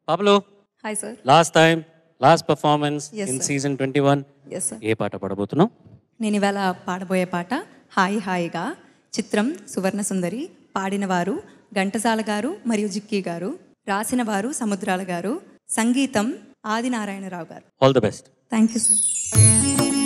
Pablo, Hi, sir. last performance Yes, in sir. season 21. Yes, sir. ఏ పాట పాడబోతున్నావు? నేను ఇవాళ పాడబోయే పాట హాయి హాయిగా, చిత్రం సువర్ణ సుందరి, పాడినవారు ఘంటసాల గారు మరియు జిక్కీ గారు, రాసిన వారు సముద్రాల గారు, సంగీతం ఆదినారాయణరావు గారు. All the best. Thank you sir.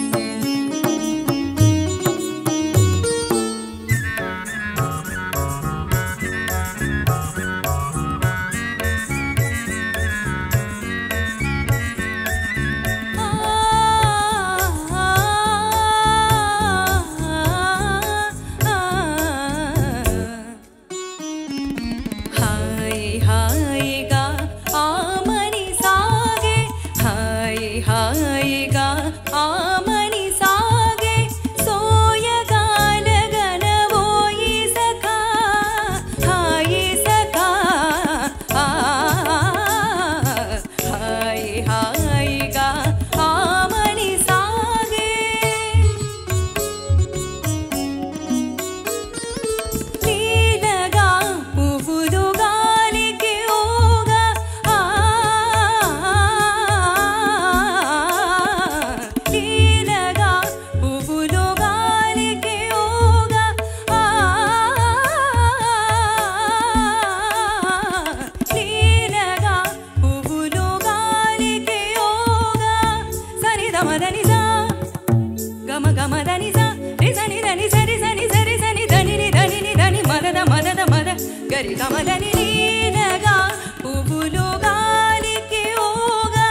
గరి కమలని నీనగా పువ్వులు గాలికి ఓగా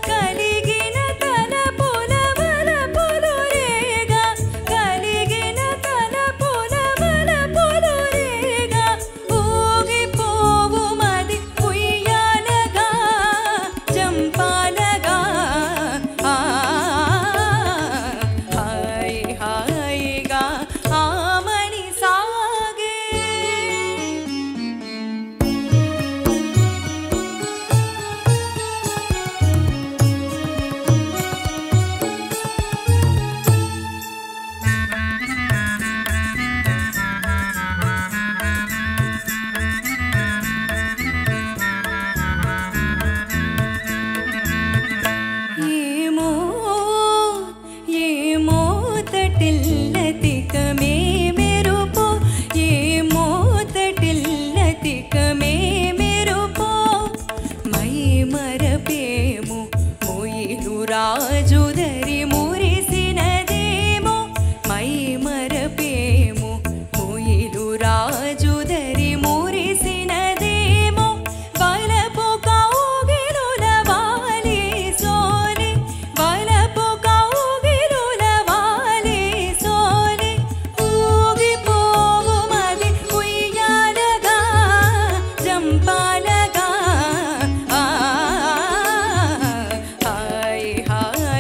కలిగిన తన పులవల పులురేగా కలిగిన తన పులవల పులురేగా ఊగిపోవు మది ఉయ్యాలగా జంపాలగా హాయ్ హాయిగా ఆమని సాగే. రాజుదరి మురిసినదేమో మై మరపేము ముయిలు రాజుదరి మురిసినదేమో వలపు కౌగిలుల వాలి సోలి వలపు కౌగిలుల వాలి సోలి ఊగిపోవు మది ఉయ్యాలగా జంపాలగా హాయ్ హాయ్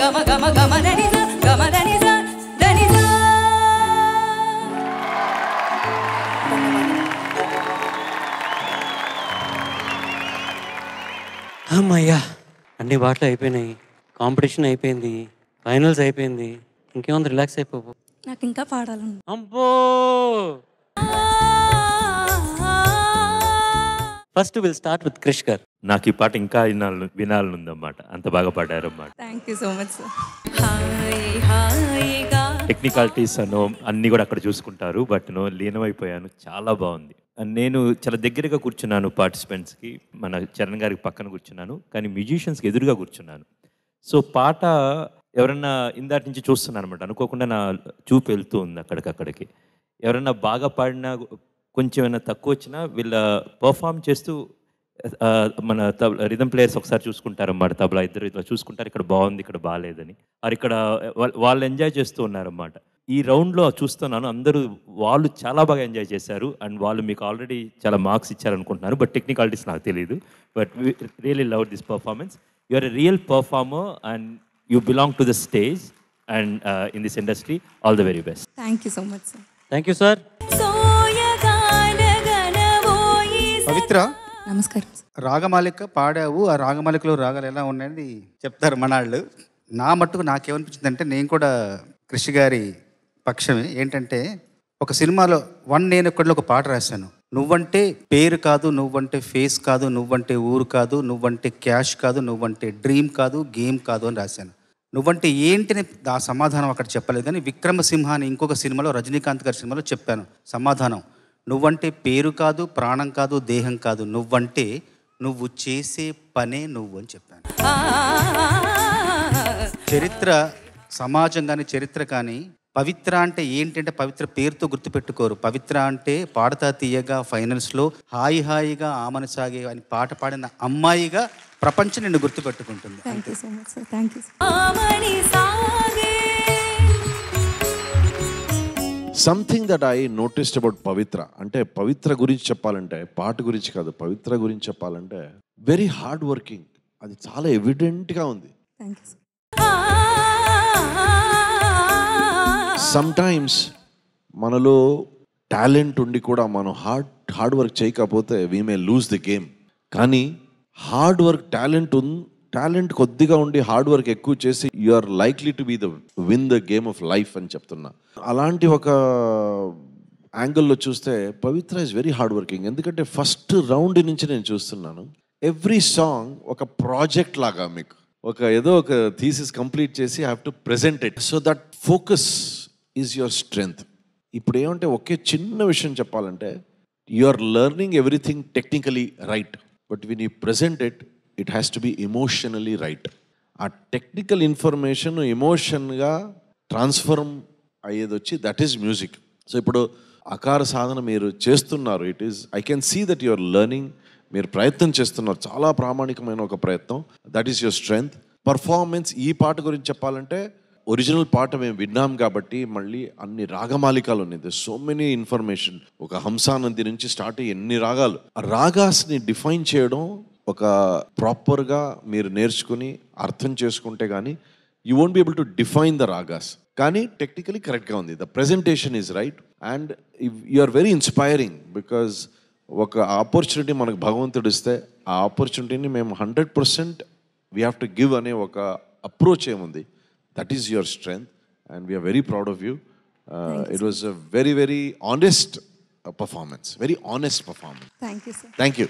గమ గమ గమ దనిజ గమ దనిజ దనిజ. అమ్మయ్యా, అన్ని పాటలు అయిపోయినాయి, కాంపిటీషన్ అయిపోయింది, ఫైనల్స్ అయిపోయింది, ఇంకేముంది, రిలాక్స్ అయిపోవు. నాకు ఇంకా పాడాలను. అబ్బో, first will start with Krish garu. నాకు ఈ పాట ఇంకా వినాలనుందన్నమాట, అంత బాగా పాడారన్నమాట. Thank you so much sir. హాయ్ హాయిగా టెక్నికాలిటీస్ అన్నీ కూడా అక్కడ చూసుకుంటారు, బట్ లీనమైపోయాను. చాలా బాగుంది. నేను చాలా దగ్గరగా కూర్చున్నాను పార్టిసిపెంట్స్కి, మన చరణ్ గారికి పక్కన కూర్చున్నాను, కానీ మ్యూజిషియన్స్కి ఎదురుగా కూర్చున్నాను. సో పాట ఎవరన్నా ఇందాటి నుంచి చూస్తున్నాను అనమాట, అనుకోకుండా నా చూపు వెళ్తూ ఉంది అక్కడికక్కడికి. ఎవరన్నా బాగా పాడినా కొంచెం ఏమైనా తక్కువ వచ్చినా వీళ్ళ పర్ఫామ్ చేస్తూ మన రిథమ్ ప్లేయర్స్ ఒకసారి చూసుకుంటారన్నమాట, తబలా ఇద్దరు ఇట్లా చూసుకుంటారు, ఇక్కడ బాగుంది ఇక్కడ బాగాలేదని. అది ఇక్కడ వాళ్ళు ఎంజాయ్ చేస్తూ ఉన్నారన్నమాట. ఈ రౌండ్లో చూస్తున్నాను, అందరూ వాళ్ళు చాలా బాగా ఎంజాయ్ చేశారు. అండ్ వాళ్ళు మీకు ఆల్రెడీ చాలా మార్క్స్ ఇచ్చారనుకుంటున్నారు, బట్ టెక్నికాలిటీస్ నాకు తెలియదు. But really love this performance. You are a real performer and you belong to the stage and in this industry. All the very best. Thank you so much sir. Thank you sir. Pavitra, నమస్కారం. రాగమాలిక పాడావు, ఆ రాగమాలికలో రాగాలు ఎలా ఉన్నాయని చెప్తారు మనాళ్ళు. నా మట్టుకు నాకేమనిపించింది అంటే, నేను కూడా కృషి గారి పక్షమే. ఏంటంటే, ఒక సినిమాలో నేను ఒక్కడిలో ఒక పాట రాశాను. నువ్వంటే పేరు కాదు, నువ్వంటే ఫేస్ కాదు, నువ్వంటే ఊరు కాదు, నువ్వంటే క్యాష్ కాదు, నువ్వంటే డ్రీమ్ కాదు, గేమ్ కాదు అని రాశాను. నువ్వంటే ఏంటిని ఆ సమాధానం అక్కడ చెప్పలేదు. కానీ విక్రమసింహ అని ఇంకొక సినిమాలో, రజనీకాంత్ గారి సినిమాలో చెప్పాను సమాధానం. నువ్వంటే పేరు కాదు, ప్రాణం కాదు, దేహం కాదు, నువ్వంటే నువ్వు చేసే పనే నువ్వు అని చెప్పాను. చరిత్ర, సమాజం కానీ చరిత్ర కానీ పవిత్ర అంటే ఏంటంటే, పవిత్ర పేరుతో గుర్తుపెట్టుకోరు. పవిత్ర అంటే పాడతా తీయగా ఫైనల్స్లో హాయి హాయిగా ఆమని సాగే అని పాట పాడిన అమ్మాయిగా ప్రపంచం నిన్ను గుర్తుపెట్టుకుంటుంది. Thank you so much sir. Thank you. Something that I noticed about Pavitra, అంటే పవిత్ర గురించి చెప్పాలంటే, పాట గురించి కాదు, పవిత్ర గురించి చెప్పాలంటే వెరీ హార్డ్ వర్కింగ్. అది చాలా ఎవిడెంట్గా ఉంది. Thank you sir. సమ్టైమ్స్ మనలో టాలెంట్ ఉండి కూడా మనం హార్డ్ వర్క్ చేయకపోతే we may lose the game. కానీ హార్డ్ వర్క్, టాలెంట్ కొద్దిగా ఉండి హార్డ్ వర్క్ ఎక్కువ చేసి you are likely to be win the game of life అని చెప్తున్నా. అలాంటి ఒక యాంగిల్లో చూస్తే Pavitra is very hard working. ఎందుకంటే ఫస్ట్ రౌండ్ నుంచి నేను చూస్తున్నాను, ఎవ్రీ సాంగ్ ఒక ప్రాజెక్ట్ లాగా, మీకు ఏదో ఒక థీసిస్ కంప్లీట్ చేసి I have to present it. So that focus is your strength. ఇప్పుడు ఏమంటే ఒకే చిన్న విషయం చెప్పాలంటే, you are learning everything technically right, but when you present it has to be emotionally right. ఆ టెక్నికల్ ఇన్ఫర్మేషన్ ఎమోషన్గా transform అయ్యేది వచ్చి దట్ ఈస్ మ్యూజిక్. సో ఇప్పుడు అకార సాధన మీరు చేస్తున్నారు, it is, I can see that you are learning, మీరు ప్రయత్నం చేస్తున్నారు, చాలా ప్రామాణికమైన ఒక ప్రయత్నం. That is your strength. Performance, ఈ పాట గురించి చెప్పాలంటే ఒరిజినల్ పాట మేము విన్నాం కాబట్టి మళ్ళీ అన్ని రాగమాలికలు ఉన్నాయి, సో మెనీ ఇన్ఫర్మేషన్. ఒక హంసానంది నుంచి స్టార్ట్ అయ్యి ఎన్ని రాగాలు, ఆ రాగాస్ని డిఫైన్ చేయడం ఒక ప్రాపర్గా మీరు నేర్చుకుని అర్థం చేసుకుంటే కానీ you won't be able to define the ragas. కానీ టెక్నికలీ కరెక్ట్గా ఉంది, the presentation is right and you are very inspiring. Because ఒక ఆపర్చునిటీ మనకు భగవంతుడు ఇస్తే ఆ ఆపర్చునిటీని మేము 100% వీ హ్యావ్ టు గివ్ అనే ఒక అప్రోచ్ ఏముంది, that is your strength and we are very proud of you. It was a very very honest performance, very honest performance. Thank you sir. Thank you.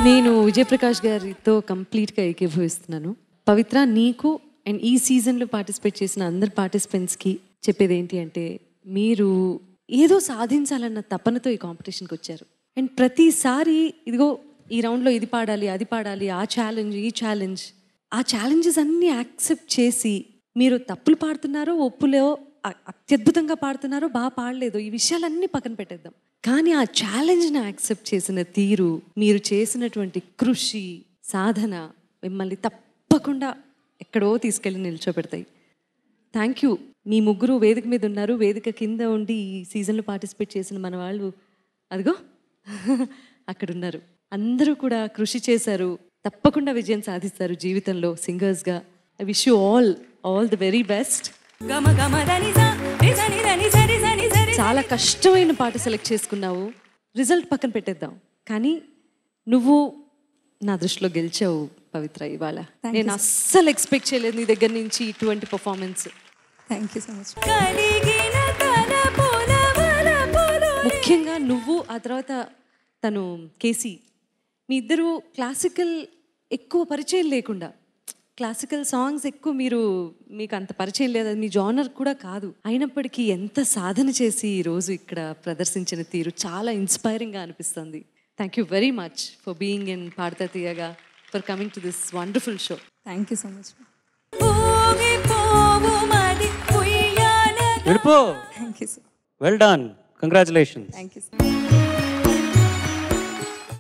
నేను విజయప్రకాష్ గారితో కంప్లీట్గా ఏకీభవిస్తున్నాను. పవిత్ర, నీకు అండ్ ఈ సీజన్లో participate చేసిన అందరు పార్టిసిపెంట్స్కి చెప్పేది ఏంటి అంటే, మీరు ఏదో సాధించాలన్న తపనతో ఈ కాంపిటీషన్కి వచ్చారు. అండ్ ప్రతిసారి ఇదిగో ఈ రౌండ్లో ఇది పాడాలి, అది పాడాలి, ఆ ఛాలెంజ్, ఈ ఛాలెంజ్, ఆ ఛాలెంజెస్ అన్నీ యాక్సెప్ట్ చేసి మీరు తప్పులు పాడుతున్నారో, ఒప్పులో అత్యద్భుతంగా పాడుతున్నారో, బాగా పాడలేదో, ఈ విషయాలన్నీ పక్కన పెట్టేద్దాం. కానీ ఆ ఛాలెంజ్ని యాక్సెప్ట్ చేసిన తీరు, మీరు చేసినటువంటి కృషి, సాధన మిమ్మల్ని తప్పకుండా ఎక్కడో తీసుకెళ్ళి నిల్చోబెడతాయి. Thank you. మీ ముగ్గురు వేదిక మీద ఉన్నారు, వేదిక కింద ఉండి ఈ సీజన్లో పార్టిసిపేట్ చేసిన మన వాళ్ళు అదిగో అక్కడ ఉన్నారు. అందరూ కూడా కృషి చేశారు, తప్పకుండా విజయం సాధిస్తారు జీవితంలో సింగర్స్గా. I wish you all the very best. చాలా కష్టమైన పాట సెలెక్ట్ చేసుకున్నావు. రిజల్ట్ పక్కన పెట్టేద్దాం, కానీ నువ్వు నా దృష్టిలో గెలిచావు పవిత్ర ఇవాళ. నేను అస్సలు ఎక్స్పెక్ట్ చేయలేదు నీ దగ్గర నుంచి ఇటువంటి performance. Thank you so much. ముఖ్యంగా నువ్వు, ఆ తర్వాత తను కేసీ, మీ ఇద్దరు క్లాసికల్ ఎక్కువ పరిచయం లేకుండా, క్లాసికల్ సాంగ్స్ ఎక్కువ మీకు అంత పరిచయం లేదు, అది మీ జానర్ కూడా కాదు. అయినప్పటికీ ఎంత సాధన చేసి ఈరోజు ఇక్కడ ప్రదర్శించిన తీరు చాలా ఇన్స్పైరింగ్గా అనిపిస్తుంది. Thank you very much for being in Padutha Theeyaga, for coming to this wonderful show. Thank you so much. వెళ్ళిపో. Thank you sir. Well done. Congratulations. Thank you sir.